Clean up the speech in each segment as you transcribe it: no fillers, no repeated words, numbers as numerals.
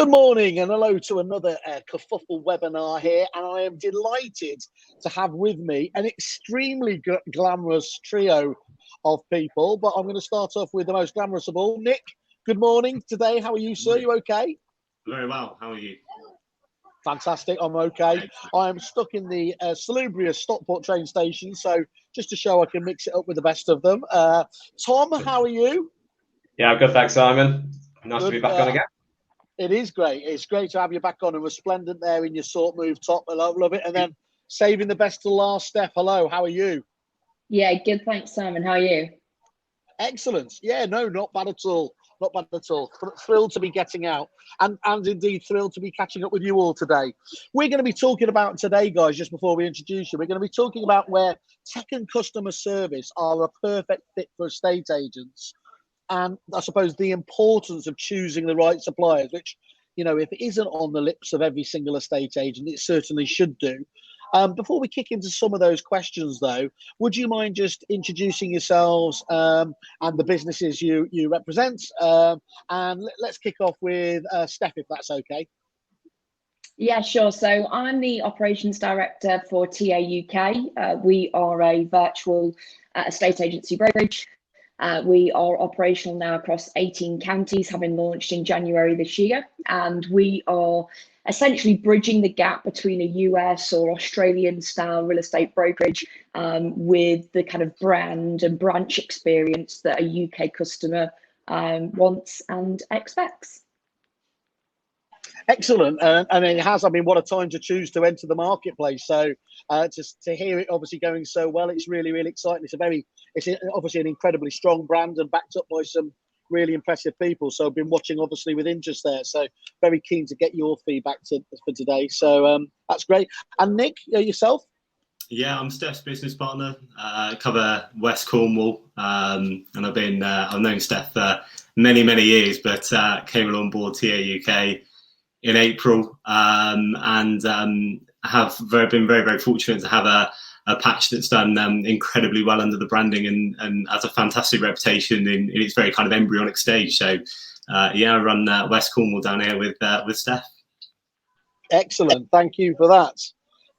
Good morning and hello to another kerfuffle webinar here, and I am delighted to have with me an extremely glamorous trio of people, but I'm going to start off with the most glamorous of all. Nick, good morning today. How are you, sir? You okay? Very well. How are you? Fantastic. I'm okay. I am stuck in the salubrious Stockport train station, so just to show I can mix it up with the best of them. Tom, how are you? Yeah, I'm good, thanks, Simon. Nice to be back on again. It is great. It's great to have you back on and resplendent there in your SortMove top. I love it. And then saving the best to last, Steph. Hello, how are you? Yeah, good. Thanks, Simon. How are you? Excellent. Yeah, no, not bad at all. Not bad at all. Thrilled to be getting out and indeed thrilled to be catching up with you all today. We're going to be talking about today, guys, just before we introduce you, we're going to be talking about where tech and customer service are a perfect fit for estate agents. And I suppose the importance of choosing the right suppliers, which, you know, if it isn't on the lips of every single estate agent, it certainly should do. Before we kick into some of those questions, though, would you mind just introducing yourselves and the businesses you represent? And let's kick off with Steph, if that's okay. Yeah, sure. So I'm the operations director for TA UK. We are a virtual estate agency brokerage. We are operational now across 18 counties, having launched in January this year, and we are essentially bridging the gap between a US or Australian style real estate brokerage with the kind of brand and branch experience that a UK customer wants and expects. Excellent, and it has. I mean, what a time to choose to enter the marketplace. So, just to hear it obviously going so well, it's really, really exciting. It's obviously an incredibly strong brand and backed up by some really impressive people. So, I've been watching obviously with interest there. So, very keen to get your feedback for today. So, that's great. And Nick, yourself? Yeah, I'm Steph's business partner. Cover West Cornwall, and I've known Steph for many years, but came on board TA UK in April, and have been very fortunate to have a patch that's done incredibly well under the branding and has a fantastic reputation in its very kind of embryonic stage. So yeah, I run West Cornwall down here with Steph. Excellent, thank you for that.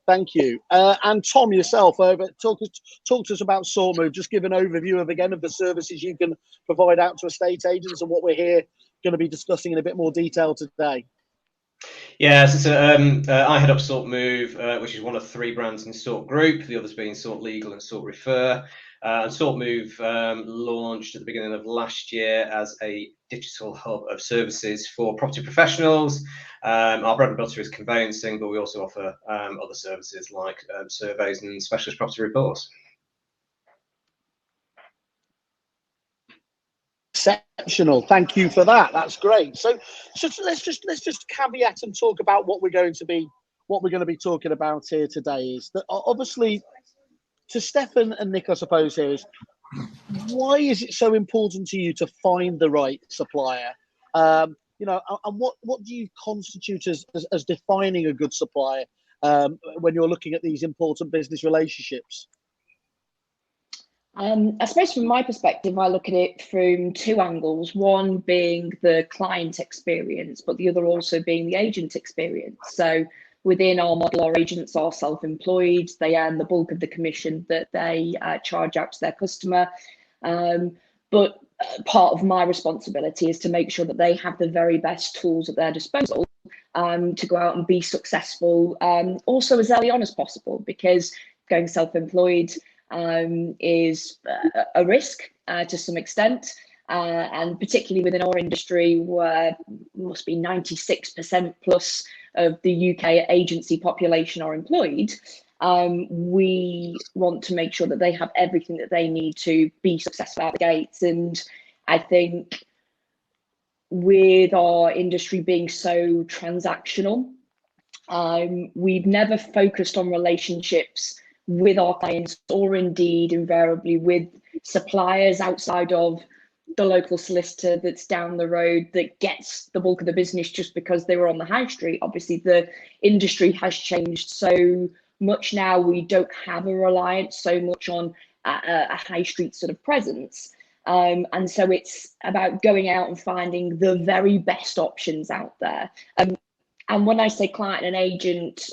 Thank you. And Tom, yourself, talk to us about SortMove. Just give an overview of the services you can provide out to estate agents and what we're here going to be discussing in a bit more detail today. Yeah, so I head up SortMove, which is one of 3 brands in Sort Group, the others being Sort Legal and Sort Refer. And SortMove launched at the beginning of last year as a digital hub of services for property professionals. Our bread and butter is conveyancing, but we also offer other services like surveys and specialist property reports. Exceptional, thank you for that. That's great. So let's just caveat and talk about what we're going to be talking about here today. Is that obviously to Stefan and Nick, I suppose, here is why is it so important to you to find the right supplier? And what do you constitute as defining a good supplier when you're looking at these important business relationships? I suppose from my perspective, I look at it from 2 angles, one being the client experience, but the other also being the agent experience. So within our model, our agents are self-employed. They earn the bulk of the commission that they charge out to their customer. But part of my responsibility is to make sure that they have the very best tools at their disposal to go out and be successful, also as early on as possible, because going self-employed is a risk to some extent, and particularly within our industry where must be 96% plus of the UK agency population are employed, we want to make sure that they have everything that they need to be successful out the gates. And I think with our industry being so transactional, we've never focused on relationships with our clients, or indeed invariably with suppliers outside of the local solicitor that's down the road that gets the bulk of the business just because they were on the high street. Obviously, the industry has changed so much now. We don't have a reliance so much on a high street sort of presence. And so it's about going out and finding the very best options out there. And when I say client and agent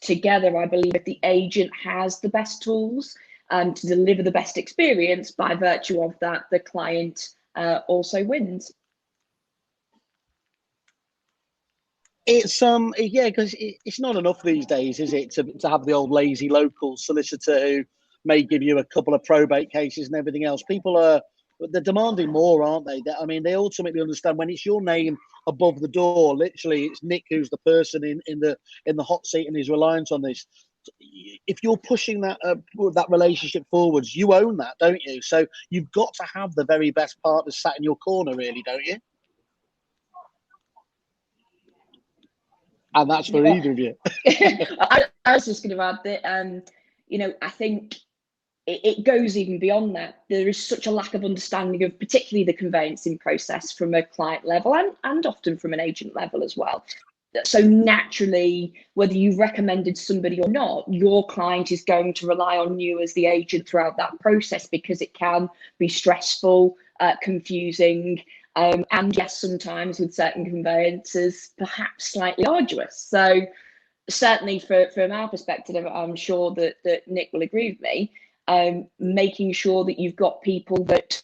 together, I believe if the agent has the best tools to deliver the best experience, by virtue of that, the client also wins. It's yeah, because it's not enough these days, is it, to have the old lazy local solicitor who may give you a couple of probate cases and everything else. They're demanding more, aren't they? I mean, they ultimately understand when it's your name above the door. Literally, it's Nick who's the person in the hot seat and is reliant on this. If you're pushing that relationship forwards, you own that, don't you? So you've got to have the very best partners sat in your corner, really, don't you? And that's for either of you. I was just going to add that, I think it goes even beyond that. There is such a lack of understanding of particularly the conveyancing process from a client level and often from an agent level as well. So naturally, whether you recommended somebody or not, your client is going to rely on you as the agent throughout that process, because it can be stressful, confusing, and yes, sometimes with certain conveyancers, perhaps slightly arduous. So certainly from our perspective, I'm sure that Nick will agree with me, making sure that you've got people that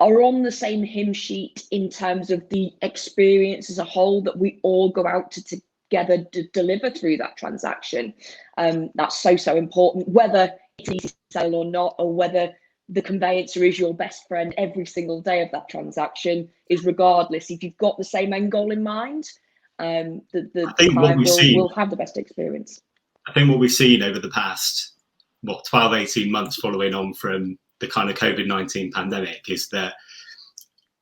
are on the same hymn sheet in terms of the experience as a whole, that we all go out to together to deliver through that transaction. That's so important, whether it's easy to sell or not, or whether the conveyancer is your best friend every single day of that transaction, is regardless. If you've got the same end goal in mind, the client will have the best experience. I think what we've seen over the past 12, 18 months following on from the kind of COVID-19 pandemic is that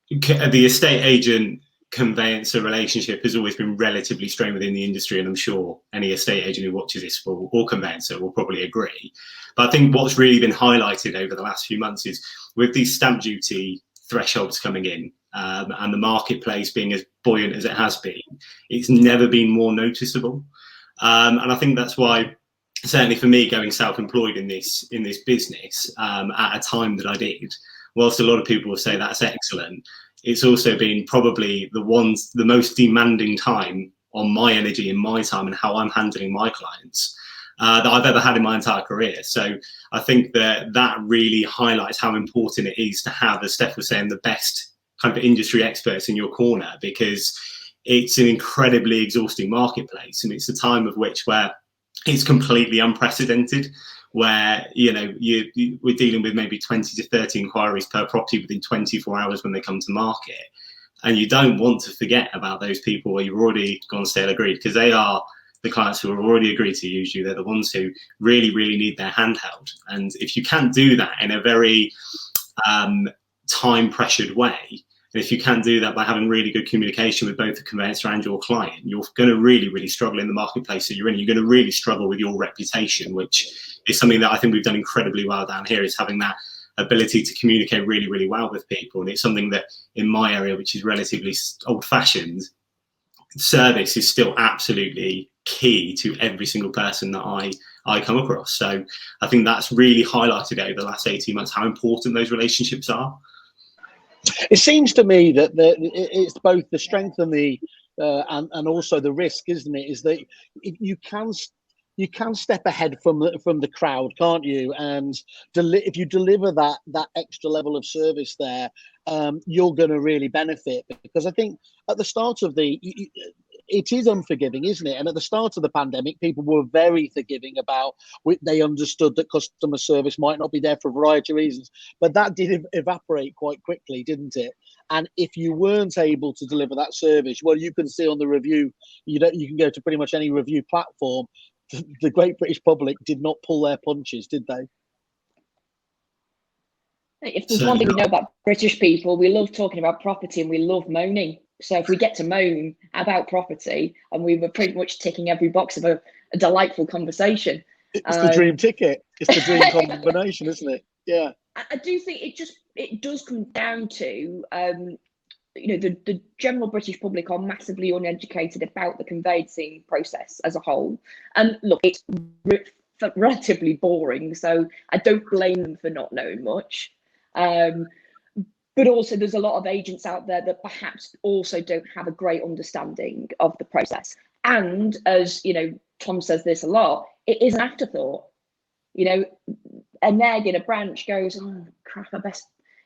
the estate agent conveyancer relationship has always been relatively strained within the industry, and I'm sure any estate agent who watches this or conveyancer will probably agree. But I think what's really been highlighted over the last few months is with these stamp duty thresholds coming in, and the marketplace being as buoyant as it has been, it's never been more noticeable. And I think that's why, certainly for me, going self-employed in this business at a time that I did, whilst a lot of people will say that's excellent, it's also been probably the most demanding time on my energy and my time and how I'm handling my clients that I've ever had in my entire career. So I think that really highlights how important it is to have, as Steph was saying, the best kind of industry experts in your corner, because it's an incredibly exhausting marketplace, and it's a time of which where it's completely unprecedented, where we're dealing with maybe 20 to 30 inquiries per property within 24 hours when they come to market. And you don't want to forget about those people where you've already gone sale agreed, because they are the clients who have already agreed to use you. They're the ones who really, really need their hand held. And if you can't do that in a very time pressured way, and if you can do that by having really good communication with both the conveyancer and your client, you're going to really, really struggle in the marketplace that you're in. You're going to really struggle with your reputation, which is something that I think we've done incredibly well down here, is having that ability to communicate really, really well with people. And it's something that in my area, which is relatively old-fashioned, service is still absolutely key to every single person that I come across. So I think that's really highlighted over the last 18 months how important those relationships are. It seems to me that it's both the strength and the and also the risk, isn't it? Is that you can step ahead from the crowd, can't you? And if you deliver that extra level of service there, you're going to really benefit. Because I think at the start of it is unforgiving, isn't it? And at the start of the pandemic, people were very forgiving about, they understood that customer service might not be there for a variety of reasons, but that did evaporate quite quickly, didn't it? And if you weren't able to deliver that service, well, you can see on the review, you can go to pretty much any review platform. The great British public did not pull their punches, did they? If there's one thing we know about British people, we love talking about property and we love moaning. So if we get to moan about property, and we were pretty much ticking every box of a delightful conversation. It's the dream ticket. It's the dream combination, isn't it? Yeah. I do think it does come down to, the general British public are massively uneducated about the conveyancing process as a whole. And look, it's relatively boring, so I don't blame them for not knowing much. but also there's a lot of agents out there that perhaps also don't have a great understanding of the process. And as you know, Tom says this a lot, it is an afterthought. You know, a neg in a branch goes, oh crap, I best,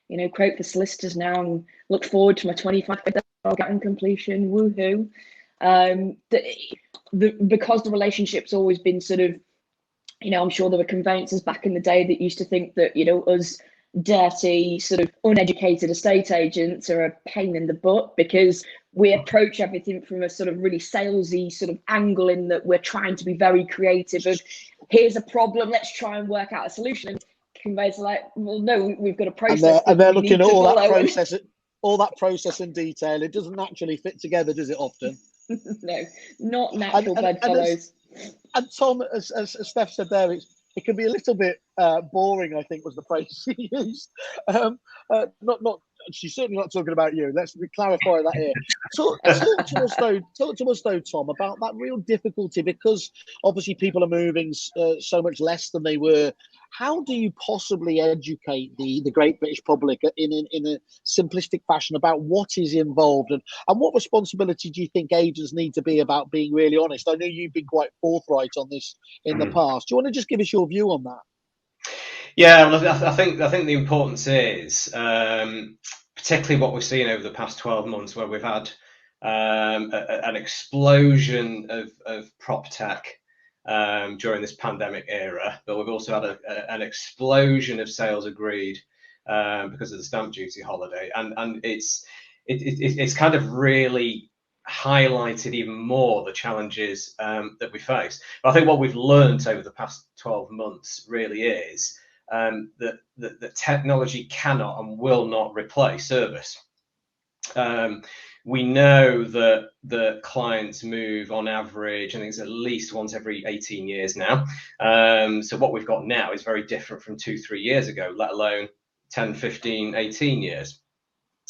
you know, quote for solicitors now and look forward to my 25 quid I'll get on completion, woohoo. Because the relationship's always been sort of, you know, I'm sure there were conveyancers back in the day that used to think that, you know, us dirty, sort of uneducated estate agents are a pain in the butt because we approach everything from a sort of really salesy sort of angle, in that we're trying to be very creative of, here's a problem, let's try and work out a solution. And conveyancers are like, well, no, we've got a process. And they're looking at all that process in detail. It doesn't naturally fit together, does it, often? No, not natural bedfellows. And Tom, as Steph said there, it can be a little bit boring, I think was the phrase she used. She's certainly not talking about you. Let's clarify that here. Talk to us though, Tom, about that real difficulty, because obviously people are moving so much less than they were. How do you possibly educate the great British public in a simplistic fashion about what is involved, and what responsibility do you think agents need to be about being really honest? I know you've been quite forthright on this in the past. Do you want to just give us your view on that? Yeah, well, I think the importance is, particularly what we've seen over the past 12 months, where we've had an explosion of prop tech during this pandemic era, but we've also had an explosion of sales agreed because of the stamp duty holiday, and it's kind of really highlighted even more the challenges that we face. But I think what we've learned over the past 12 months really is that technology cannot and will not replace service. We know that the clients move on average, I think it's at least once every 18 years now. So what we've got now is very different from 2-3 years ago, let alone 10, 15, 18 years.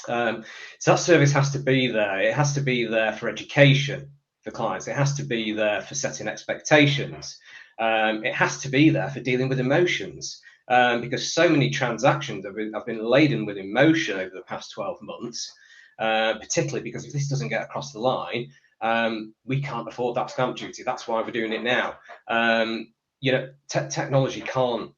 So that service has to be there. It has to be there for education for clients. It has to be there for setting expectations. It has to be there for dealing with emotions. Because so many transactions have been laden with emotion over the past 12 months, particularly because if this doesn't get across the line, we can't afford that stamp duty. That's why we're doing it now. You know, technology can't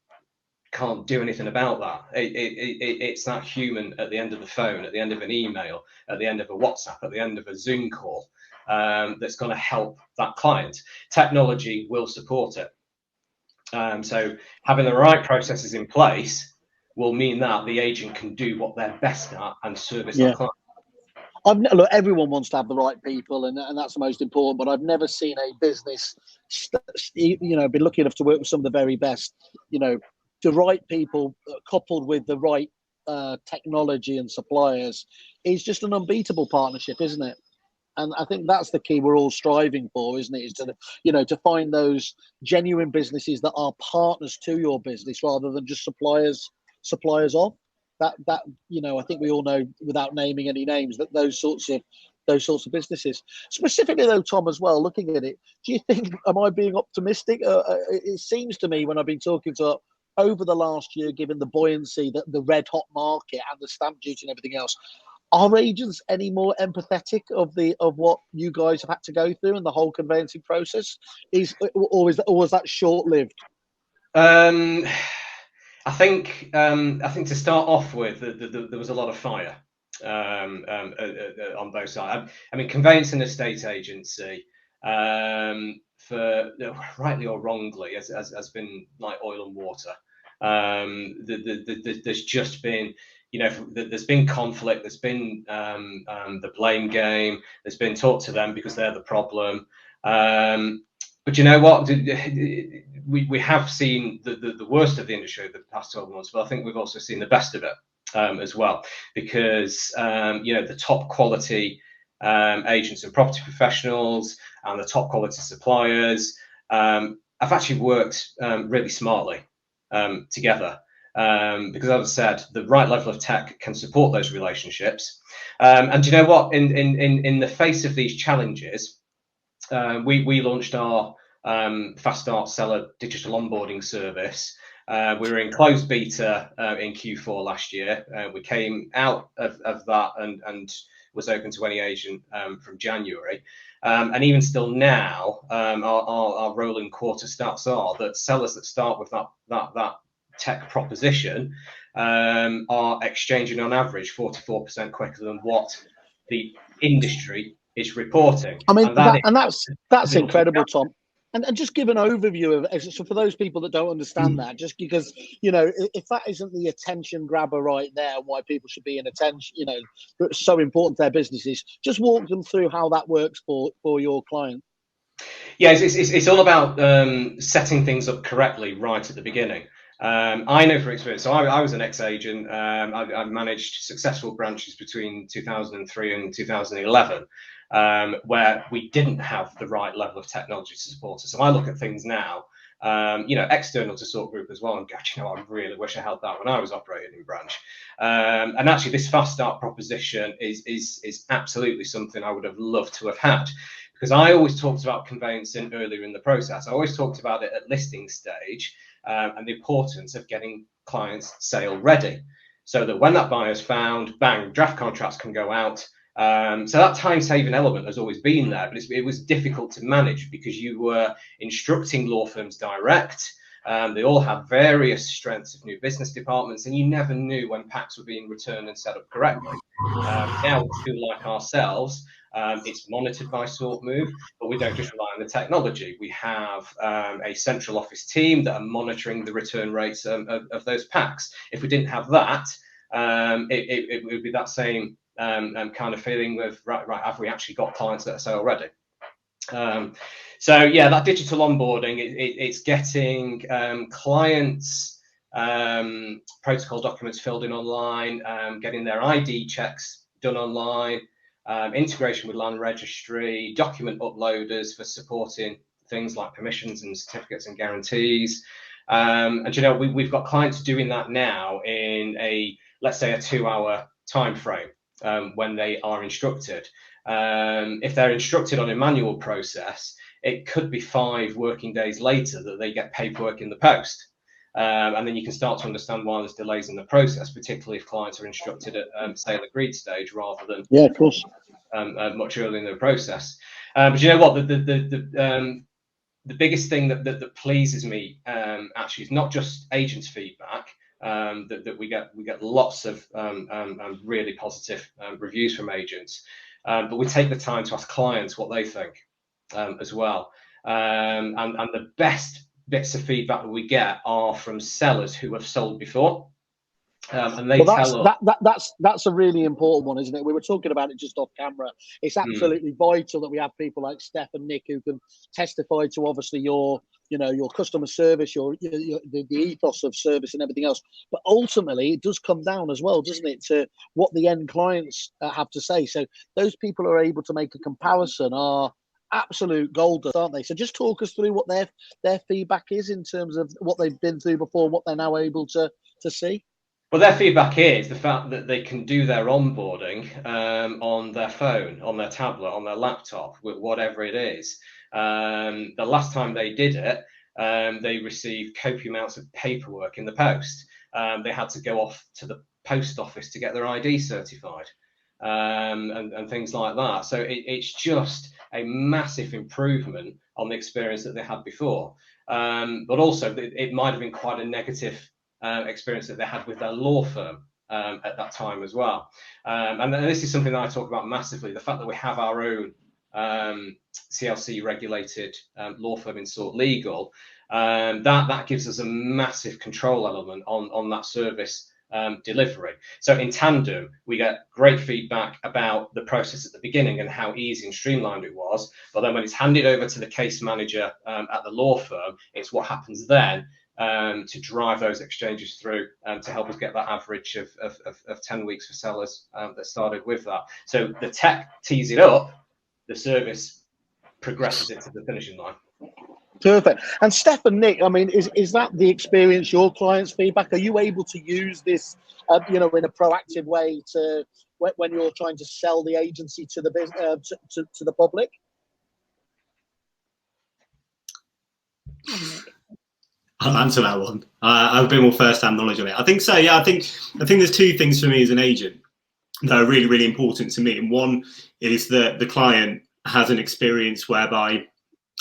do anything about that. It's that human at the end of the phone, at the end of an email, at the end of a WhatsApp, at the end of a Zoom call, that's going to help that client. Technology will support it. So having the right processes in place will mean that the agent can do what they're best at and service that client. Look, everyone wants to have the right people, and that's the most important. But I've never seen a business, been lucky enough to work with some of the very best. You know, the right people coupled with the right technology and suppliers is just an unbeatable partnership, isn't it? And I think that's the key we're all striving for, isn't it? Is to find those genuine businesses that are partners to your business rather than just suppliers of. That I think we all know, without naming any names, that those sorts of businesses. Specifically though, Tom, as well, looking at it, do you think, am I being optimistic? It seems to me, when I've been talking to over the last year, given the buoyancy, the red hot market and the stamp duty and everything else, are agents any more empathetic of what you guys have had to go through and the whole conveyancing process? Or was that short-lived? I think to start off with, there was a lot of fire on both sides. I mean, conveyancing estate agency, for rightly or wrongly, has been like oil and water. There's just been, there's been conflict, there's been the blame game, there's been talk to them because they're the problem. But you know what? We have seen the worst of the industry over the past 12 months, but I think we've also seen the best of it as well, because the top quality agents and property professionals and the top quality suppliers have actually worked really smartly together. Because, as I said, the right level of tech can support those relationships. And you know what? In the face of these challenges, we launched our Fast Start Seller digital onboarding service, We were in closed beta in Q4 last year. We came out of that and was open to any agent from January. And even still now, our rolling quarter stats are that sellers that start with that tech proposition are exchanging on average 44% quicker than what the industry is reporting. I mean, and that's incredible, Tom. And just give an overview of, so for those people that don't understand that, just because, you know, if that isn't the attention grabber right there, why people should be in attention, you know, it's so important to their businesses, just walk them through how that works for your client. Yeah, it's all about setting things up correctly right at the beginning. I know from experience, so I was an ex-agent. I managed successful branches between 2003 and 2011, where we didn't have the right level of technology to support us. So I look at things now, you know, external to Sort Group as well, and go, you know, I really wish I had that when I was operating in branch. And actually, this fast start proposition is absolutely something I would have loved to have had. Because I always talked about conveyancing earlier in the process. I always talked about it at listing stage and the importance of getting clients sale ready, so that when that buyer's found, bang, draft contracts can go out. So that time-saving element has always been there, but it was difficult to manage because you were instructing law firms direct. They all have various strengths of new business departments, and you never knew when packs were being returned and set up correctly. Now, with a tool like ourselves, it's monitored by SortMove, but we don't just rely on the technology. We have a central office team that are monitoring the return rates of those packs. If we didn't have that, it would be that same kind of feeling of, right, have we actually got clients that are sale ready? So yeah, that digital onboarding, it's getting clients' protocol documents filled in online, getting their ID checks done online, integration with land registry, document uploaders for supporting things like permissions and certificates and guarantees. And you know, we've got clients doing that now in let's say a 2-hour time frame when they are instructed. If they're instructed on a manual process, it could be 5 working days later that they get paperwork in the post. And then you can start to understand why there's delays in the process, particularly if clients are instructed at sale agreed stage rather than of course, much earlier in the process. But you know what, the biggest thing that pleases me actually is not just agents' feedback. That we get lots of really positive reviews from agents, but we take the time to ask clients what they think as well. And the best bits of feedback that we get are from sellers who have sold before. And they tell us that's a really important one, isn't it? We were talking about it just off camera. It's absolutely vital that we have people like Steph and Nick who can testify to obviously your customer service, the ethos of service and everything else. But ultimately, it does come down as well, doesn't it, to what the end clients have to say. So those people are able to make a comparison are absolute gold, aren't they? So just talk us through what their feedback is in terms of what they've been through before, what they're now able to see. Well, their feedback is the fact that they can do their onboarding on their phone, on their tablet, on their laptop, whatever it is. The last time they did it, they received copious amounts of paperwork in the post. They had to go off to the post office to get their ID certified and things like that. So it's just a massive improvement on the experience that they had before. But also, it might have been quite a negative experience that they had with their law firm at that time as well. And this is something that I talk about massively, the fact that we have our own CLC regulated law firm in Sort Legal, that gives us a massive control element on that service delivery. So in tandem, we get great feedback about the process at the beginning and how easy and streamlined it was. But then when it's handed over to the case manager at the law firm, it's what happens then to drive those exchanges through to help us get that average of 10 weeks for sellers that started with that. So the tech tees it up, the service progresses it to the finishing line. Perfect. And Steph and Nick, I mean, is that the experience, your clients' feedback? Are you able to use this, in a proactive way to when you're trying to sell the agency to the business to the public? I'll answer that one. I've been more first-hand knowledge on it. I think so. Yeah, I think there's two things for me as an agent that are really, really important to me. And one is that the client has an experience whereby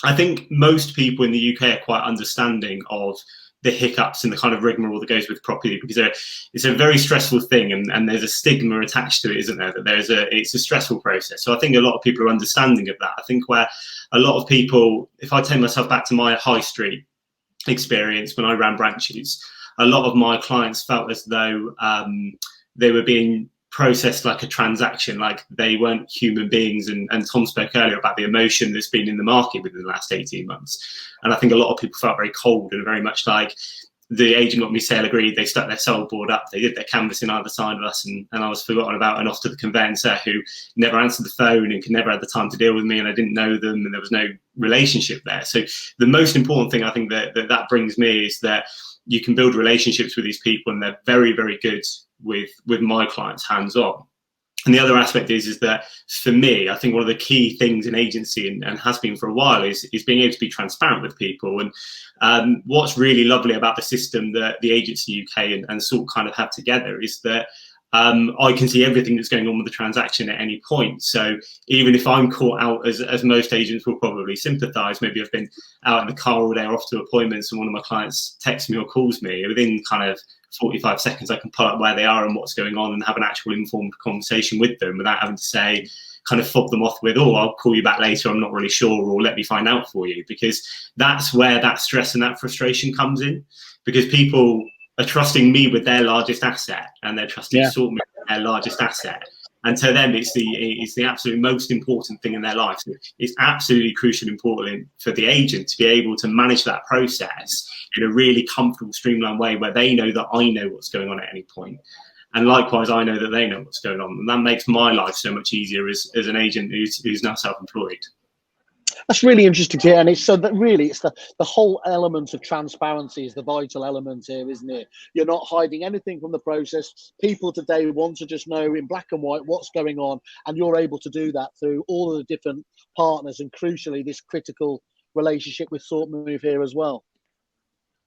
I think most people in the UK are quite understanding of the hiccups and the kind of rigmarole that goes with property, because it's a very stressful thing, and there's a stigma attached to it, isn't there? That it's a stressful process. So I think a lot of people are understanding of that. I think where a lot of people, if I take myself back to my high street experience when I ran branches, a lot of my clients felt as though they were being processed like a transaction, like they weren't human beings. And Tom spoke earlier about the emotion that's been in the market within the last 18 months. And I think a lot of people felt very cold and very much like the agent got me sale agreed, they stuck their sole board up, they did their canvassing either side of us, and I was forgotten about and off to the conveyancer who never answered the phone and could never have the time to deal with me, and I didn't know them, and there was no relationship there. So the most important thing I think that brings me is that you can build relationships with these people, and they're very, very good with my clients hands-on. And the other aspect is that for me, I think one of the key things in agency, and has been for a while, is being able to be transparent with people. And what's really lovely about the system that the Agency UK and Sort kind of have together is that I can see everything that's going on with the transaction at any point. So even if I'm caught out, as most agents will probably sympathise, maybe I've been out in the car all day or off to appointments and one of my clients texts me or calls me, within kind of 45 seconds I can pull up where they are and what's going on and have an actual informed conversation with them without having to say, kind of fob them off with, oh, I'll call you back later, I'm not really sure, or let me find out for you. Because that's where that stress and that frustration comes in, because people are trusting me with their largest asset, and they're trusting SortMove with their largest asset. And to them, it's the absolute most important thing in their life. So it's absolutely crucial and important for the agent to be able to manage that process in a really comfortable, streamlined way, where they know that I know what's going on at any point. And likewise, I know that they know what's going on. And that makes my life so much easier as an agent who's now self-employed. That's really interesting to hear, and it's so that really it's the whole element of transparency is the vital element here, isn't it? You're not hiding anything from the process. People today want to just know in black and white what's going on, and you're able to do that through all of the different partners, and crucially this critical relationship with SortMove here as well.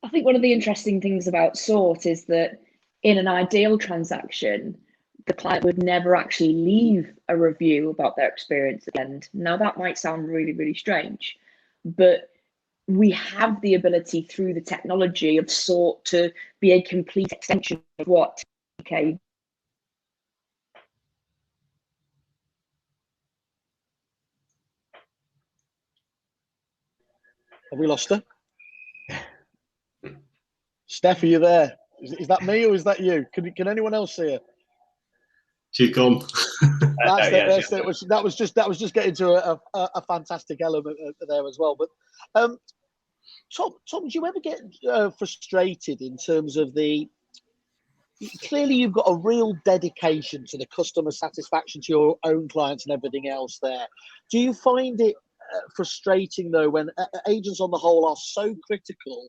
I think one of the interesting things about Sort is that in an ideal transaction, the client would never actually leave a review about their experience at the end. Now, that might sound really, really strange, but we have the ability through the technology of Sort to be a complete extension of what okay. Have we lost her? Steph, are you there? Is that me or is that you? Can anyone else see her? She's gone. That was just getting to a fantastic element there as well. But Tom, do you ever get frustrated in terms of clearly you've got a real dedication to the customer satisfaction, to your own clients and everything else there. Do you find it frustrating though when agents on the whole are so critical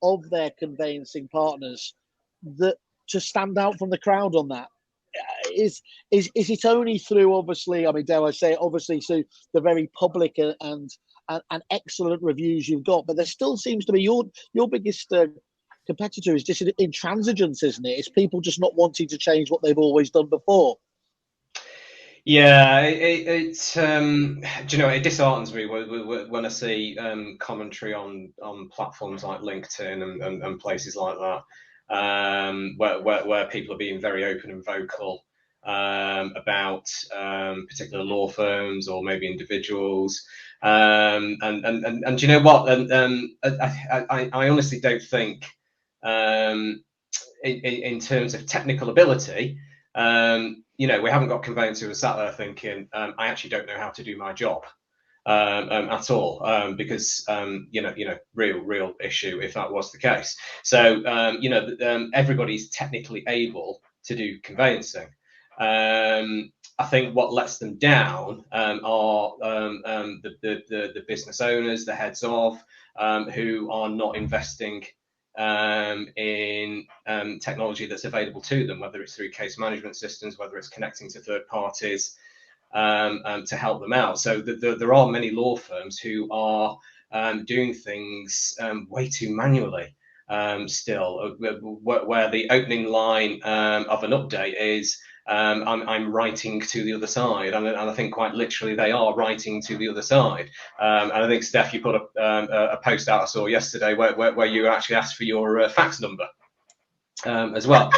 of their conveyancing partners that to stand out from the crowd on that? Is it only through, obviously, I mean, dare I say it, obviously through the very public and excellent reviews you've got, but there still seems to be your biggest competitor is just intransigence, isn't it? It's people just not wanting to change what they've always done before. Yeah, it's do you know, it disheartens me when I see commentary on platforms like LinkedIn and places like that, where people are being very open and vocal about particular law firms or maybe individuals, and you know what? I honestly don't think, in terms of technical ability, you know, we haven't got conveyancers who are sat there thinking, I actually don't know how to do my job at all, because you know, real issue if that was the case. So you know, everybody's technically able to do conveyancing. I think what lets them down are the business owners, the heads of, who are not investing in technology that's available to them, whether it's through case management systems, whether it's connecting to third parties to help them out. So there are many law firms who are doing things way too manually. still, where the opening line of an update is, I'm writing to the other side, and I think quite literally they are writing to the other side. And I think, Steph, you put a post out I saw yesterday where you actually asked for your fax number as well.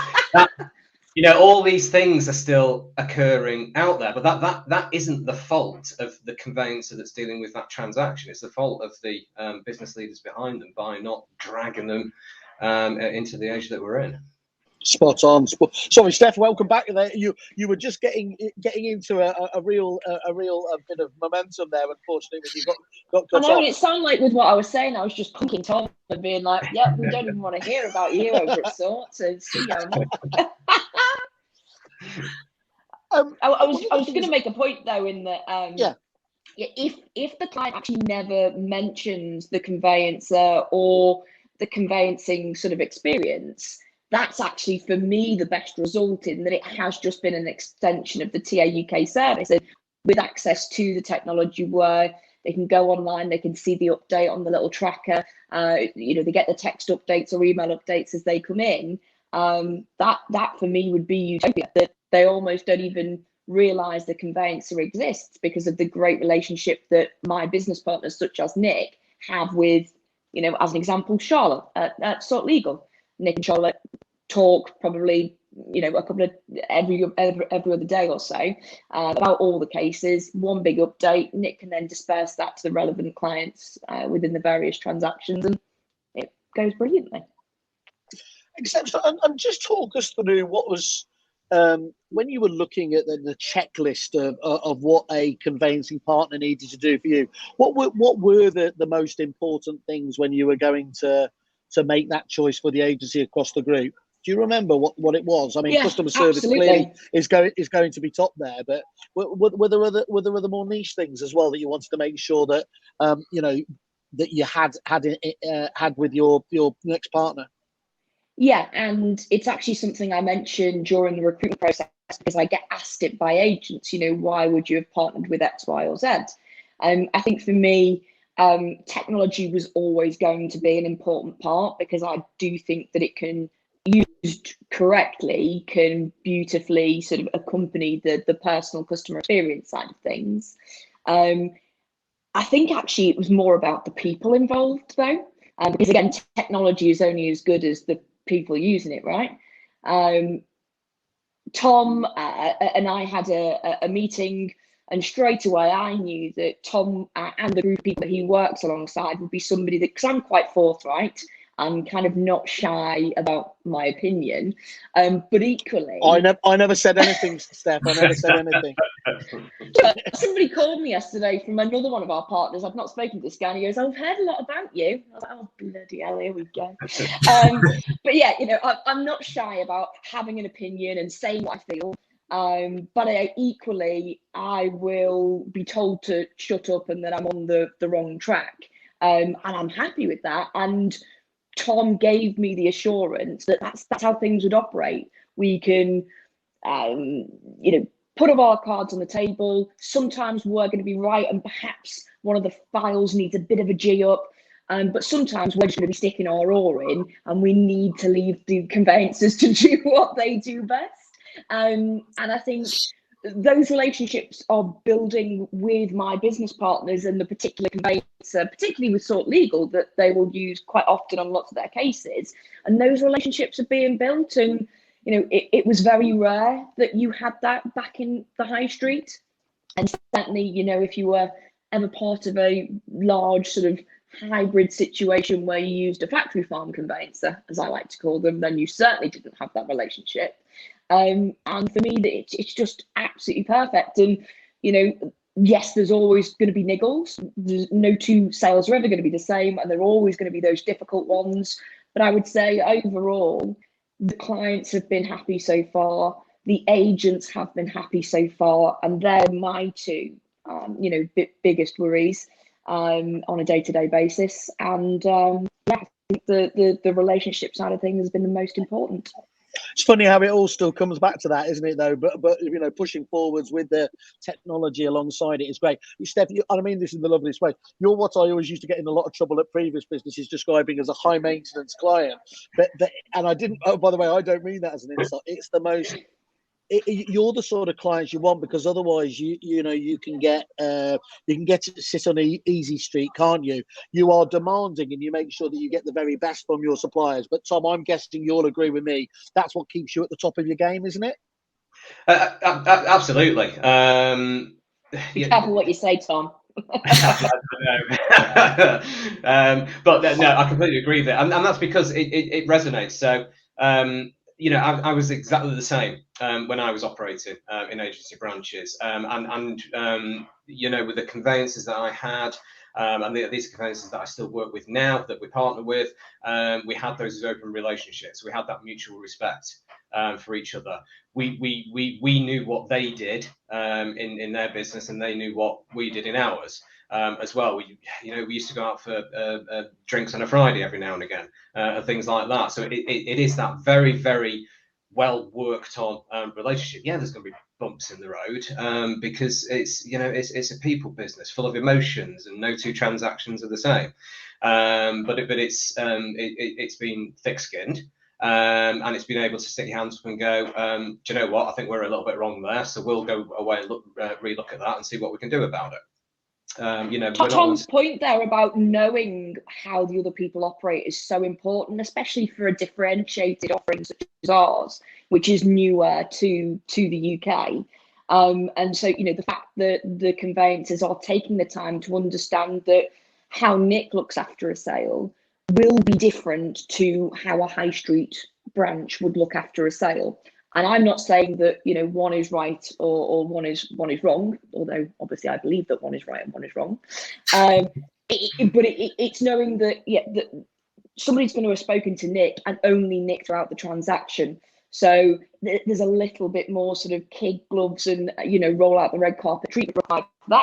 All these things are still occurring out there, but that isn't the fault of the conveyancer that's dealing with that transaction. It's the fault of the business leaders behind them by not dragging them into the age that we're in. Spot on. Sorry, Steph. Welcome back. There, you were just getting into a real bit of momentum there. Unfortunately, when you got cut I know, off. and it sounded like with what I was saying, I was just cooking Tom and being like, "Yep, we don't even want to hear about you over at Sort." So see you. I was going to make a point though, in that if the client actually never mentions the conveyancer or the conveyancing sort of experience, that's actually for me the best result, in that it has just been an extension of the TA UK service, and with access to the technology where they can go online, they can see the update on the little tracker, they get the text updates or email updates as they come in. That for me would be utopia, that they almost don't even realize the conveyancer exists because of the great relationship that my business partners such as Nick have with, as an example, Charlotte at Sort Legal. Nick and Charlotte talk probably, a couple of every other day or so about all the cases. One big update, Nick can then disperse that to the relevant clients within the various transactions, and it goes brilliantly. Except, and just talk us through what was when you were looking at the checklist of what a conveyancing partner needed to do for you. What were the most important things when you were going to make that choice for the agency across the group? Do you remember what it was? I mean, yeah, customer service clearly is going to be top there, but were there other more niche things as well that you wanted to make sure that that you had with your next partner? Yeah, and it's actually something I mentioned during the recruitment process, because I get asked it by agents, why would you have partnered with X, Y, or Z? I think for me, technology was always going to be an important part, because I do think that it can, used correctly, can beautifully sort of accompany the personal customer experience side of things. I think actually it was more about the people involved though, because again, technology is only as good as the people using it, right? Tom and I had a meeting, and straight away I knew that Tom and the group of people that he works alongside would be somebody that, because I'm quite forthright, I'm kind of not shy about my opinion, but equally, I never said anything, Steph. I never said anything. Somebody called me yesterday from another one of our partners. I've not spoken to this guy, and he goes, "I've heard a lot about you." I was like, "Oh bloody hell, here we go." But yeah, I'm not shy about having an opinion and saying what I feel. But equally, I will be told to shut up and that I'm on the wrong track, and I'm happy with that. And Tom gave me the assurance that that's how things would operate. We can, put up our cards on the table. Sometimes we're going to be right, and perhaps one of the files needs a bit of a G up. But sometimes we're just going to be sticking our oar in, and we need to leave the conveyancers to do what they do best. And I think those relationships are building with my business partners and the particular conveyancer, particularly with Sort Legal, that they will use quite often on lots of their cases. And those relationships are being built. And, it was very rare that you had that back in the high street. And certainly, if you were ever part of a large sort of hybrid situation where you used a factory farm conveyancer, as I like to call them, then you certainly didn't have that relationship. And for me, it's just absolutely perfect. And, yes, there's always going to be niggles. There's no two sales are ever going to be the same, and there are always going to be those difficult ones. But I would say overall, the clients have been happy so far. The agents have been happy so far, and they're my two, biggest worries on a day-to-day basis. And I think the relationship side of things has been the most important. It's funny how it all still comes back to that, isn't it? Though, but you know, pushing forwards with the technology alongside it is great. Steph, and I mean this in the loveliest way. You're what I always used to get in a lot of trouble at previous businesses describing as a high maintenance client. But and I didn't. Oh, by the way, I don't mean that as an insult. It's the most. You're the sort of clients you want, because otherwise you know you can get to sit on easy street, can't you? You are demanding, and you make sure that you get the very best from your suppliers. But Tom, I'm guessing you'll agree with me, that's what keeps you at the top of your game, isn't it? Absolutely. Be careful what you say, Tom. But no, I completely agree there, and that's because it resonates. So you know, I was exactly the same when I was operating in agency branches, and you know, with the conveyances that I had. And these conveyances that I still work with now, that we partner with, we had those open relationships. We had that mutual respect for each other. We knew what they did in their business, and they knew what we did in ours as well. We used to go out for drinks on a Friday every now and again, and things like that. So it is that very, very well worked on relationship. Yeah, there's going to be bumps in the road because it's it's a people business full of emotions, and no two transactions are the same. But it's been thick-skinned. And it's been able to stick your hands up and go, do you know what? I think we're a little bit wrong there. So we'll go away and relook at that and see what we can do about it. Tom's point there about knowing how the other people operate is so important, especially for a differentiated offering such as ours, which is newer to the UK. And so, you know, the fact that the conveyancers are taking the time to understand that how Nick looks after a sale will be different to how a high street branch would look after a sale. And I'm not saying that, you know, one is right or one is wrong, although obviously I believe that one is right and one is wrong. But it's knowing that, that somebody's going to have spoken to Nick, and only Nick, throughout the transaction. So there's a little bit more sort of kid gloves and, you know, roll out the red carpet treatment required for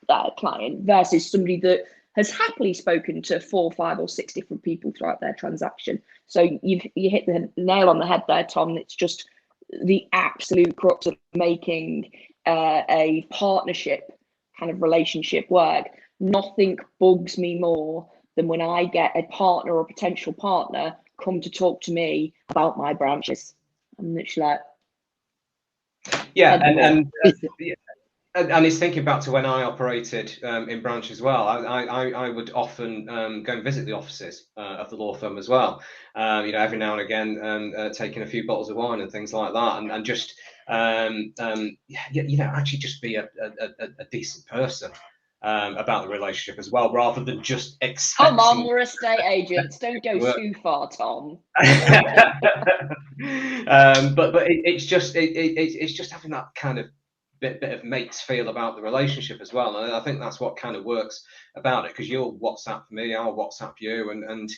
that client versus somebody that has happily spoken to 4, 5, or 6 different people throughout their transaction. So you hit the nail on the head there, Tom. It's just the absolute crux of making a partnership kind of relationship work. Nothing bugs me more than when I get a partner or potential partner come to talk to me about my branches. I'm literally like, and it's thinking back to when I operated in branch as well. I would often go and visit the offices of the law firm as well. You know, every now and again, taking a few bottles of wine and things like that, and just you know, actually just be a decent person about the relationship as well, rather than just expecting. Come on, we're estate agents. Don't go too far, Tom. But it's just having that kind of bit of mates feel about the relationship as well, and I think that's what kind of works about it, because you'll WhatsApp me, I'll WhatsApp you, and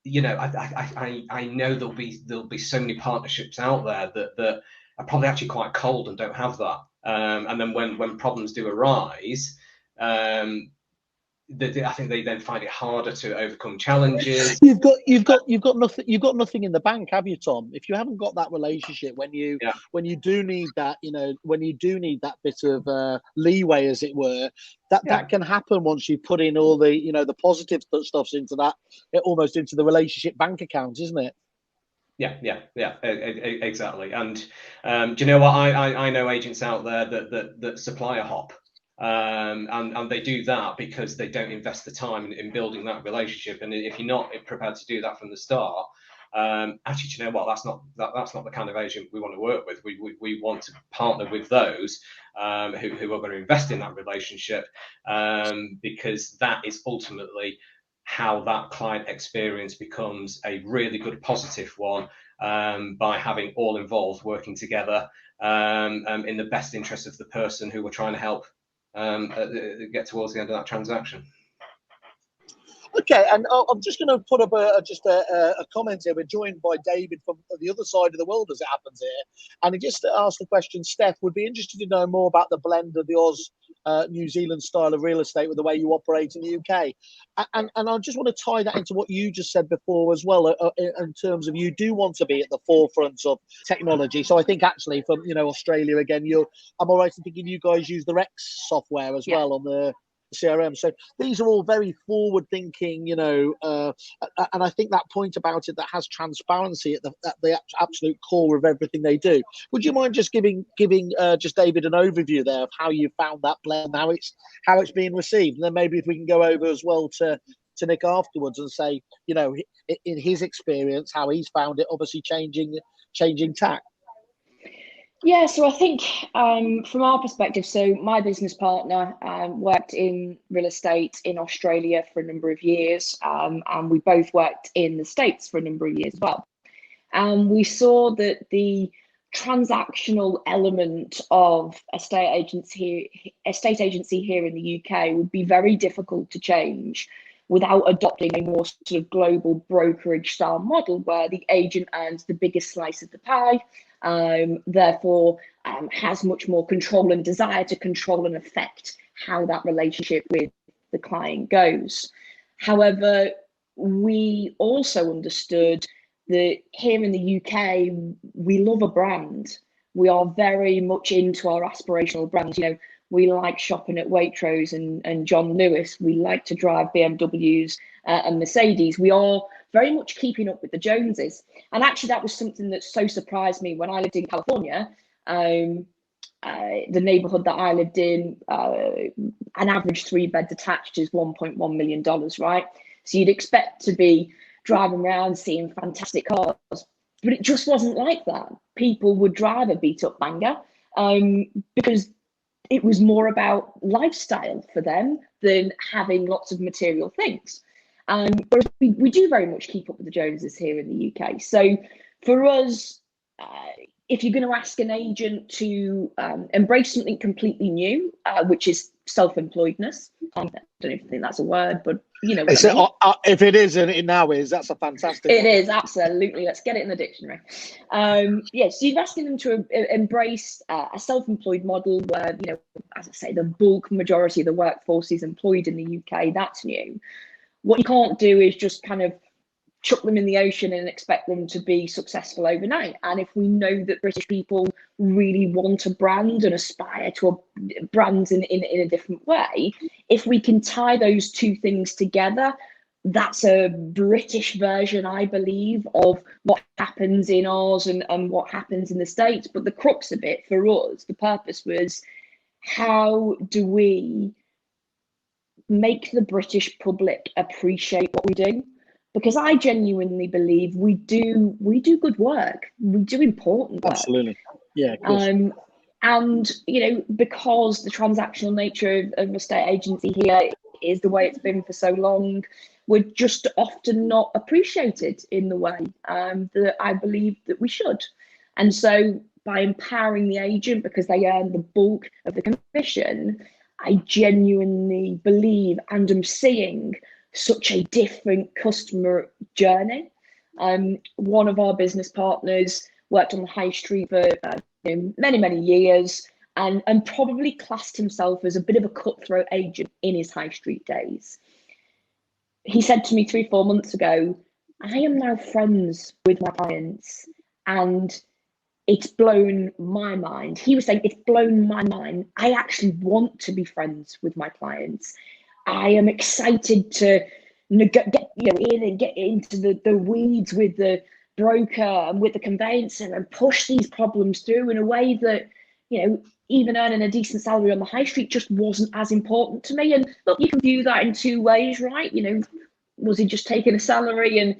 you know, I know there'll be so many partnerships out there that are probably actually quite cold and don't have that, and then when problems do arise, I think they then find it harder to overcome challenges. You've got nothing in the bank, have you, Tom? If you haven't got that relationship, when you do need that, you know, when you do need that bit of leeway, as it were, that can happen once you put in all the, you know, the positive stuffs into that, almost into the relationship bank account, isn't it? Yeah, exactly. And do you know what? I know agents out there that supply a hop. And they do that because they don't invest the time in building that relationship. And if you're not prepared to do that from the start, actually, do you know what? That's not the kind of agent we want to work with. We want to partner with those who are going to invest in that relationship, because that is ultimately how that client experience becomes a really good positive one, by having all involved working together in the best interest of the person who we're trying to help get towards the end of that transaction. Okay, and I'm just going to put up a comment here. We're joined by David from the other side of the world, as it happens here, and he just asked the question. Steph would be interested to know more about the blend of the Oz New Zealand style of real estate with the way you operate in the UK. And I just want to tie that into what you just said before as well, in terms of you do want to be at the forefront of technology. So I think actually from, Australia again, I'm all right in thinking you guys use the Rex software as well on the CRM. So these are all very forward thinking, and I think that point about it that has transparency at the absolute core of everything they do. Would you mind just giving just David an overview there of how you found that blend, how it's being received, and then maybe if we can go over as well to Nick afterwards and say, in his experience, how he's found it, obviously changing tack. Yeah, so I think from our perspective, so my business partner worked in real estate in Australia for a number of years, and we both worked in the States for a number of years as well. And we saw that the transactional element of estate agency here in the UK would be very difficult to change without adopting a more sort of global brokerage style model where the agent earns the biggest slice of the pie, therefore has much more control and desire to control and affect how that relationship with the client goes. However, we also understood that here in the UK, we love a brand. We are very much into our aspirational brands. We like shopping at Waitrose and John Lewis. We like to drive BMWs and Mercedes. We are very much keeping up with the Joneses. And actually, that was something that so surprised me when I lived in California. The neighborhood that I lived in, an average 3-bed detached is $1.1 million, right? So you'd expect to be driving around seeing fantastic cars, but it just wasn't like that. People would drive a beat up banger because it was more about lifestyle for them than having lots of material things. Whereas we do very much keep up with the Joneses here in the UK. So for us, if you're going to ask an agent to embrace something completely new, which is self-employedness, I don't even think that's a word, but what I mean. If it is, and it now is, that's a fantastic It one. is, absolutely. Let's get it in the dictionary. So you're asking them to embrace a self-employed model where, as I say, the bulk majority of the workforce is employed in the UK. That's new. What you can't do is just kind of chuck them in the ocean and expect them to be successful overnight. And if we know that British people really want a brand and aspire to brands in a different way, if we can tie those two things together, that's a British version, I believe, of what happens in ours and what happens in the States. But the crux of it for us, the purpose was, how do we make the British public appreciate what we do? Because I genuinely believe we do good work. We do important work. Absolutely. Yeah, of course. And, because the transactional nature of estate agency here is the way it's been for so long, we're just often not appreciated in the way that I believe that we should. And so by empowering the agent, because they earn the bulk of the commission, I genuinely believe and am seeing such a different customer journey. One of our business partners worked on the high street for many, many years and probably classed himself as a bit of a cutthroat agent in his high street days. He said to me 3-4 months ago, I am now friends with my clients and it's blown my mind. He was saying, it's blown my mind. I actually want to be friends with my clients. I am excited to get in and get into the weeds with the broker and with the conveyancer and push these problems through in a way that, even earning a decent salary on the high street just wasn't as important to me. And look, you can view that in two ways, right? Was he just taking a salary and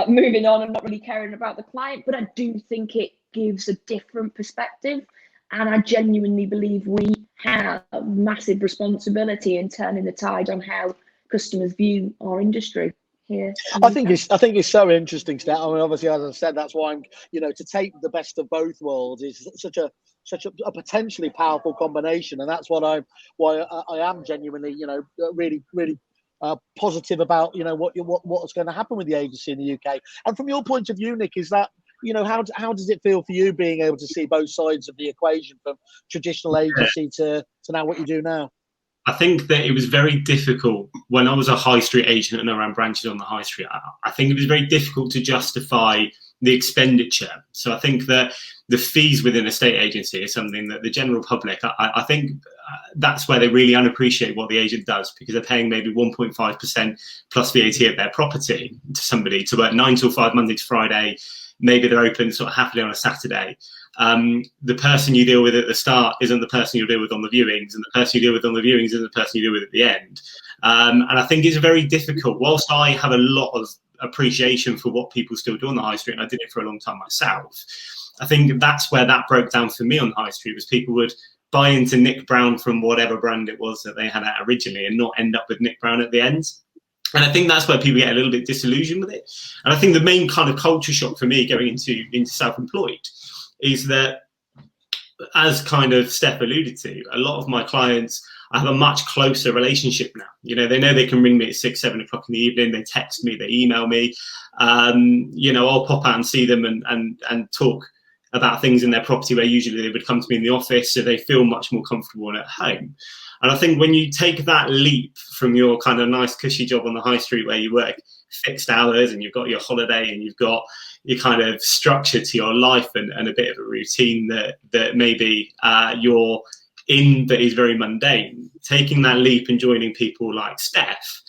moving on and not really caring about the client? But I do think it gives a different perspective. And I genuinely believe we have a massive responsibility in turning the tide on how customers view our industry here. I think it's so interesting, Steph. I mean, obviously, as I said, that's why I'm, to take the best of both worlds is such a potentially powerful combination, and that's why I am genuinely, really, really positive about, what's going to happen with the agency in the UK. And from your point of view, Nick, is that, how does it feel for you being able to see both sides of the equation, from traditional agency to now what you do now? I think that it was very difficult when I was a high street agent and I ran branches on the high street. I think it was very difficult to justify the expenditure. So I think that the fees within a estate agency is something that the general public, I think that's where they really unappreciate what the agent does, because they're paying maybe 1.5% plus VAT of their property to somebody to work 9 till 5 Monday to Friday. Maybe they're open sort of happily on a Saturday. The person you deal with at the start isn't the person you deal with on the viewings, and the person you deal with on the viewings isn't the person you deal with at the end. And I think it's very difficult. Whilst I have a lot of appreciation for what people still do on the high street, and I did it for a long time myself, I think that's where that broke down for me on the high street, was people would buy into Nick Brown from whatever brand it was that they had at originally and not end up with Nick Brown at the end. And I think that's where people get a little bit disillusioned with it. And I think the main kind of culture shock for me going into self-employed is that, as kind of Steph alluded to, a lot of my clients, I have a much closer relationship now. You know, they know they can ring me at 6, 7 o'clock in the evening. They text me, they email me. You know, I'll pop out and see them and talk about things in their property where usually they would come to me in the office, so they feel much more comfortable and at home. And I think when you take that leap from your kind of nice cushy job on the high street where you work fixed hours and you've got your holiday and you've got your kind of structure to your life and a bit of a routine that maybe you're in that is very mundane, taking that leap and joining people like Steph,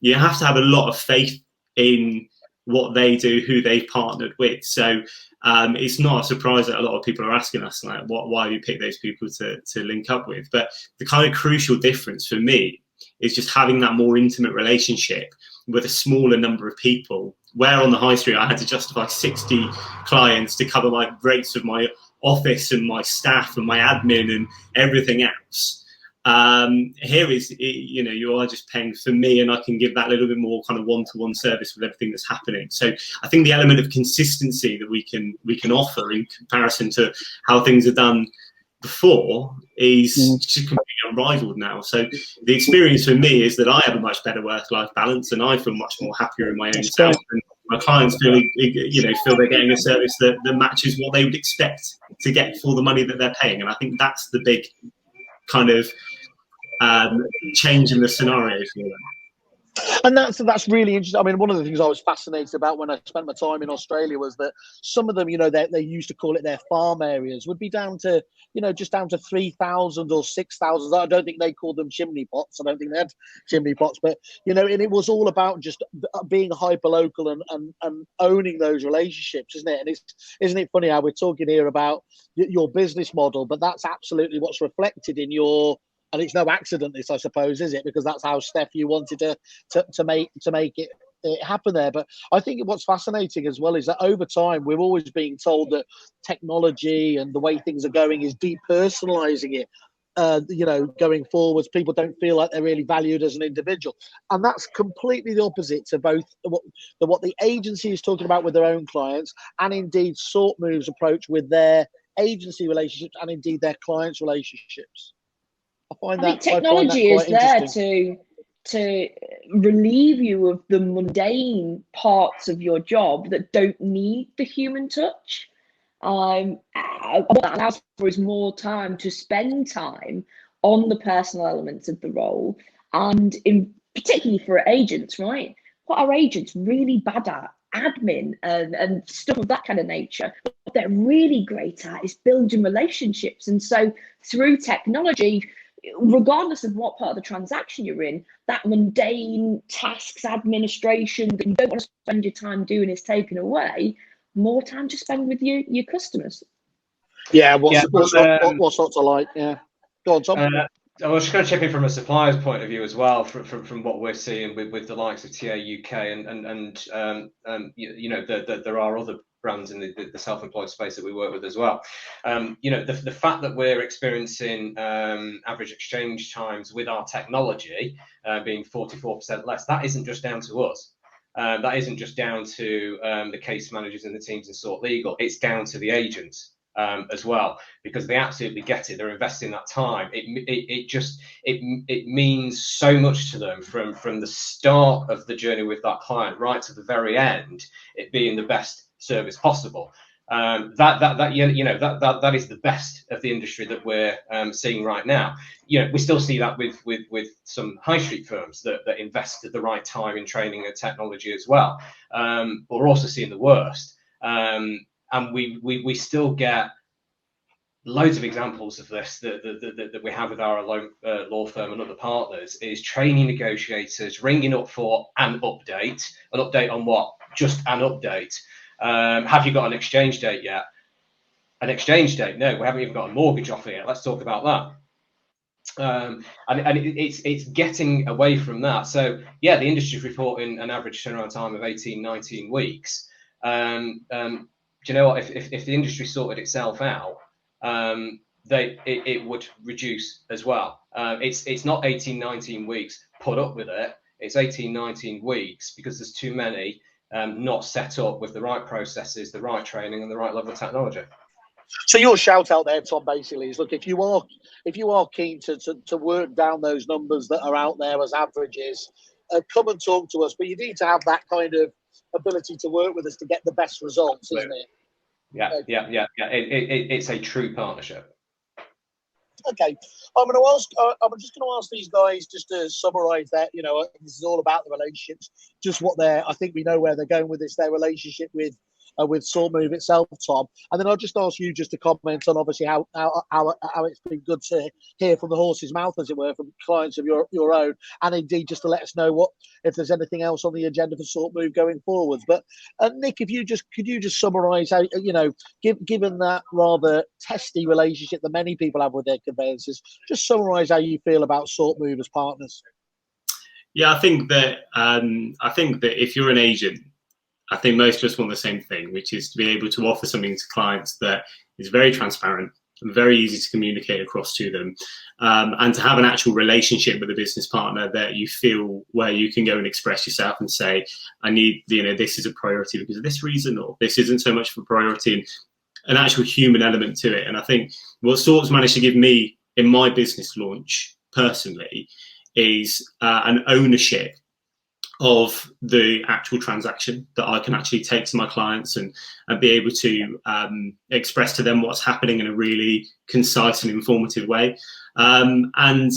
you have to have a lot of faith in what they do, who they've partnered with. So it's not a surprise that a lot of people are asking us, like, why do you pick those people to link up with? But the kind of crucial difference for me is just having that more intimate relationship with a smaller number of people, where on the high street I had to justify 60 clients to cover my rates of my office and my staff and my admin and everything else. Here is, you know, you are just paying for me, and I can give that little bit more kind of one-to-one service with everything that's happening. So I think the element of consistency that we can offer in comparison to how things are done before is just completely unrivaled now. So the experience for me is that I have a much better work-life balance, and I feel much more happier in my own self. And my clients feel they're getting a service that matches what they would expect to get for the money that they're paying. And I think that's the big kind of change in the scenario for them. And that's really interesting. I mean, one of the things I was fascinated about when I spent my time in Australia was that some of them, you know, they used to call it their farm areas, would be down to, you know, just down to 3,000 or 6,000. I don't think they called them chimney pots. I don't think they had chimney pots, but, you know, and it was all about just being hyper local and owning those relationships, isn't it? And isn't it funny how we're talking here about your business model, but that's absolutely what's reflected in your. And it's no accident, this, I suppose, is it? Because that's how, Steph, you wanted to make it happen there. But I think what's fascinating as well is that over time, we're always being told that technology and the way things are going is depersonalizing it. You know, going forwards, people don't feel like they're really valued as an individual. And that's completely the opposite to both what the agency is talking about with their own clients, and indeed SortMove's approach with their agency relationships and indeed their clients' relationships. I think technology is there to relieve you of the mundane parts of your job that don't need the human touch. What that allows for is more time to spend time on the personal elements of the role, and particularly for agents, right? What are agents really bad at? Admin and stuff of that kind of nature. What they're really great at is building relationships. And so through technology, regardless of what part of the transaction you're in, that mundane tasks, administration that you don't want to spend your time doing is taken away. More time to spend with your customers. Yeah, what sorts of like, yeah. Go on, Tom. I was just going to chip in from a supplier's point of view as well, from what we're seeing with the likes of TA UK and you know, there are other brands in the self-employed space that we work with as well. You know, the fact that we're experiencing average exchange times with our technology being 44% less, that isn't just down to us. That isn't just down to the case managers and the teams in Sort Legal. It's down to the agents as well, because they absolutely get it. They're investing that time. It means so much to them from the start of the journey with that client right to the very end, it being the best service possible. That is the best of the industry that we're seeing right now. We still see that with some high street firms that invest at the right time in training and technology as well. But we're also seeing the worst, and we still get loads of examples of this that we have with our law firm and other partners. Is training negotiators ringing up for an update on what? Just an update. Have you got an exchange date yet? An exchange date? No, we haven't even got a mortgage offer yet. Let's talk about that. And it's getting away from that. So yeah, the industry's reporting an average turnaround time of 18-19 weeks. Do you know what? If the industry sorted itself out, it would reduce as well. It's not 18-19 weeks. Put up with it. It's 18-19 weeks because there's too many not set up with the right processes, the right training, and the right level of technology. So your shout out there, Tom, basically is, look, if you are keen to work down those numbers that are out there as averages, come and talk to us. But you need to have that kind of ability to work with us to get the best results, isn't it? Yeah. It's a true partnership. Okay, I'm just going to ask these guys just to summarise that. This is all about the relationships. Just I think we know where they're going with this. Their relationship with SortMove itself, Tom. And then I'll just ask you just to comment on obviously how it's been good to hear from the horse's mouth, as it were, from clients of your own, and indeed just to let us know if there's anything else on the agenda for SortMove going forwards. But Nick, could you just summarise how, given that rather testy relationship that many people have with their conveyancers, just summarise how you feel about SortMove as partners. Yeah, I think that if you're an agent, I think most of us want the same thing, which is to be able to offer something to clients that is very transparent and very easy to communicate across to them, and to have an actual relationship with a business partner that you feel where you can go and express yourself and say, I need, this is a priority because of this reason, or this isn't so much of a priority, and an actual human element to it. And I think what Sort's managed to give me in my business launch personally is an ownership of the actual transaction that I can actually take to my clients and be able to express to them what's happening in a really concise and informative way. And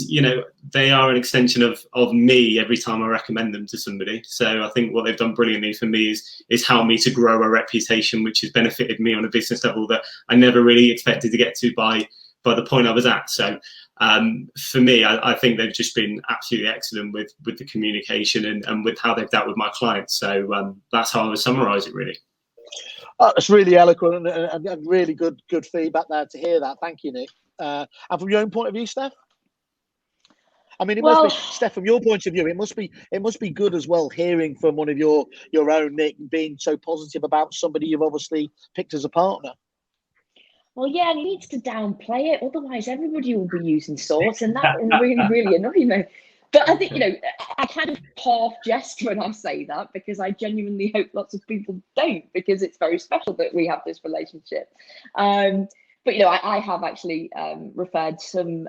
they are an extension of me every time I recommend them to somebody. So I think what they've done brilliantly for me is help me to grow a reputation, which has benefited me on a business level that I never really expected to get to by the point I was at. So for me, I think they've just been absolutely excellent with the communication and with how they've dealt with my clients. So that's how I would summarise it, really. It's really eloquent and really good feedback there to hear that. Thank you, Nick. And from your own point of view, Steph? I mean, must be, Steph, from your point of view, it must be good as well hearing from one of your own, Nick, being so positive about somebody you've obviously picked as a partner. Well, yeah, and he needs to downplay it. Otherwise, everybody will be using Sort, and that will really, really annoy me. But I think, I kind of half jest when I say that, because I genuinely hope lots of people don't, because it's very special that we have this relationship. But, I have actually referred some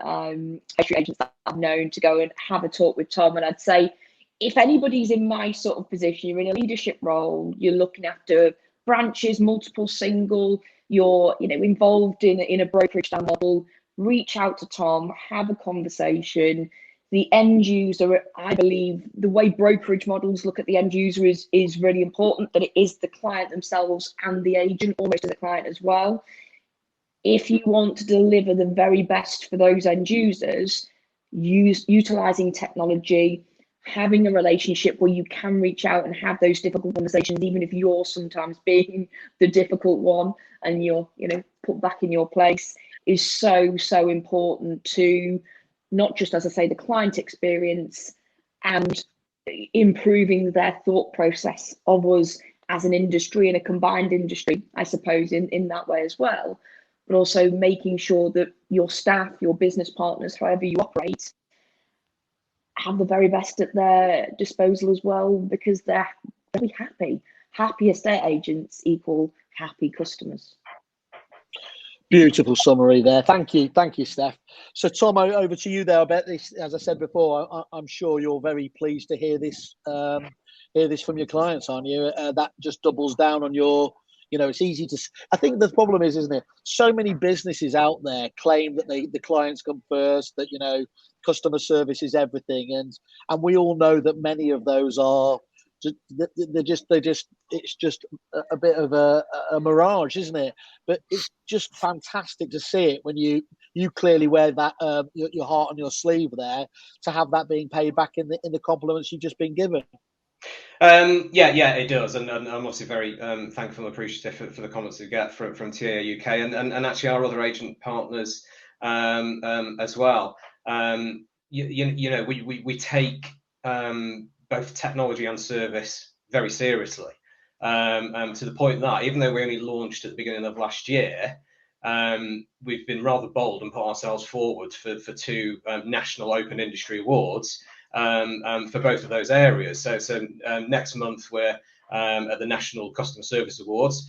agents that I've known to go and have a talk with Tom. And I'd say, if anybody's in my sort of position, you're in a leadership role, you're looking after branches, multiple single, you're involved in a brokerage style model, reach out to Tom, have a conversation. The end user, I believe the way brokerage models look at the end user is really important, that it is the client themselves and the agent almost as a client as well. If you want to deliver the very best for those end users, utilizing technology, having a relationship where you can reach out and have those difficult conversations, even if you're sometimes being the difficult one and you're, put back in your place, is so, so important to not just, as I say, the client experience and improving their thought process of us as an industry and a combined industry, I suppose, in that way as well, but also making sure that your staff, your business partners, however you operate, have the very best at their disposal as well, because they're very happy. Happy estate agents equal happy customers. Beautiful summary there. Thank you, Steph. So Tom, over to you there. I bet this, as I said before, I'm sure you're very pleased to hear this from your clients, aren't you? That just doubles down on your You know, it's easy to. I think the problem is, isn't it? So many businesses out there claim that the clients come first, that, you know, customer service is everything, and we all know that many of those are. They're just it's just a bit of a mirage, isn't it? But it's just fantastic to see it when you clearly wear that your heart on your sleeve there, to have that being paid back in the compliments you've just been given. Yeah, it does, and I'm obviously very thankful and appreciative for the comments we get from TA UK and actually our other agent partners as well. You know, we take both technology and service very seriously, to the point that even though we only launched at the beginning of last year, we've been rather bold and put ourselves forward for 2 national open industry awards for both of those areas. So next month we're at the National Customer Service Awards,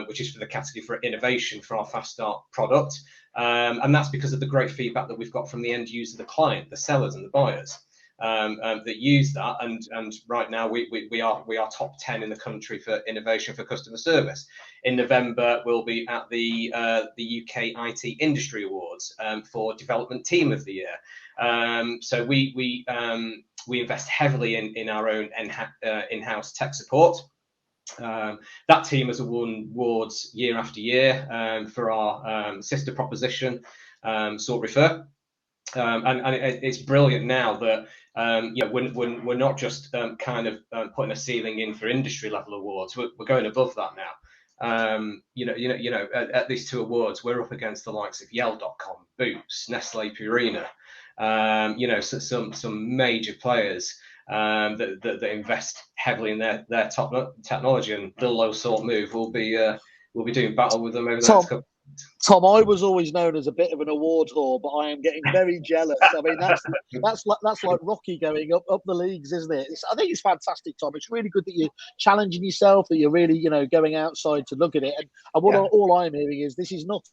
which is for the category for innovation for our Fast Start product, and that's because of the great feedback that we've got from the end user, the client, the sellers, and the buyers that use that. And right now we are top 10 in the country for innovation for customer service. In November we'll be at the UK IT Industry Awards for Development Team of the Year. So we invest heavily in our own in-house tech support. That team has won awards year after year for our sister proposition, SortRefer. And it's brilliant now that you know, we're not just kind of putting a ceiling in for industry level awards. We're going above that now. You know, at these 2 awards, we're up against the likes of Yale.com, Boots, Nestle Purina. You know, so some major players that invest heavily in their top technology, and little old SortMove will be doing battle with them over the next couple. Tom, I was always known as a bit of an award whore, but I am getting very jealous. I mean, that's like Rocky going up the leagues, isn't it? I think it's fantastic, Tom. It's really good that you're challenging yourself, that you're really, you know, going outside to look at it. And all I'm hearing is this is not,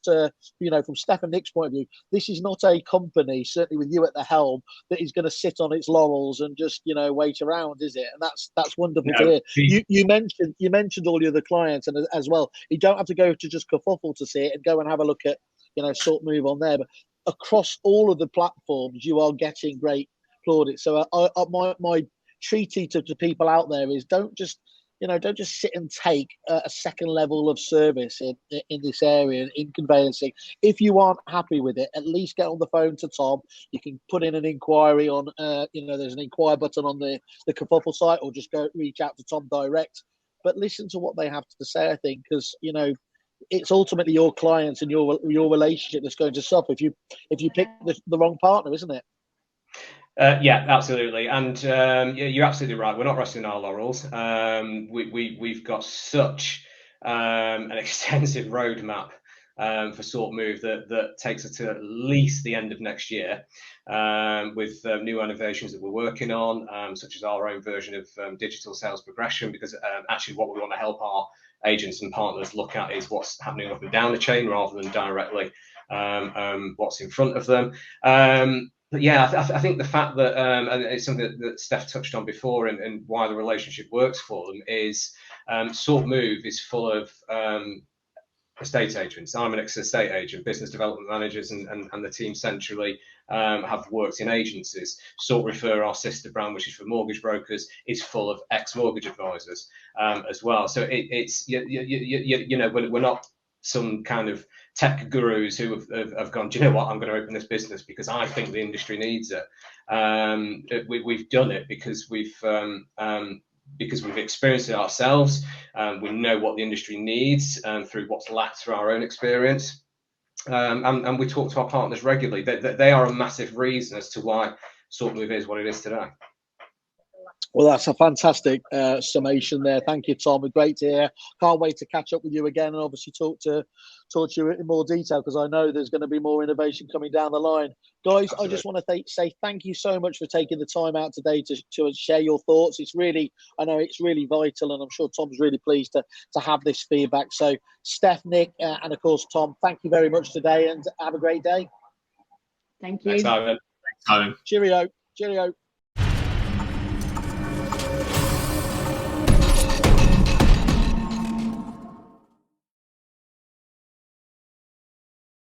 you know, from Steph and Nick's point of view, this is not a company, certainly with you at the helm, that is going to sit on its laurels and just, you know, wait around, is it? And that's wonderful to hear. You mentioned all your other clients, and as well, you don't have to go to just Kerfuffle to see it, and go and have a look at, you know, SortMove on there, but across all of the platforms you are getting great plaudits. So my treaty to people out there is don't just sit and take a second level of service in this area in conveyancing. If you aren't happy with it, at least get on the phone to Tom. You can put in an inquiry on you know, there's an inquire button on the Kerfuffle site, or just go reach out to Tom direct, but listen to what they have to say, I think, because, you know, it's ultimately your clients and your relationship that's going to suffer if you pick the wrong partner, isn't it? Yeah, absolutely, and you're absolutely right. We're not resting on our laurels. We've got such an extensive roadmap for SortMove that takes us to at least the end of next year, with new innovations that we're working on, such as our own version of digital sales progression, because actually what we want to help our agents and partners look at is what's happening up and down the chain rather than directly what's in front of them. But yeah, I think the fact that, and it's something that Steph touched on before, and why the relationship works for them is SortMove is full of estate agents. I'm an ex-estate agent, business development managers, and the team centrally have worked in agencies. SortRefer, our sister brand, which is for mortgage brokers, is full of ex-mortgage advisors as well. So it's you know, we're not some kind of tech gurus who have gone, do you know what, I'm going to open this business because I think the industry needs it. We've done it because we've experienced it ourselves. We know what the industry needs through what's lacked through our own experience. And we talk to our partners regularly. They are a massive reason as to why SortMove is what it is today. Well, that's a fantastic summation there. Thank you, Tom. Great to hear. Can't wait to catch up with you again and obviously talk to you in more detail, because I know there's going to be more innovation coming down the line. Guys, absolutely. I just want to say thank you so much for taking the time out today to share your thoughts. I know it's really vital, and I'm sure Tom's really pleased to have this feedback. So Steph, Nick, and of course Tom, thank you very much today, and have a great day. Thank you. Thanks, Simon. Cheerio.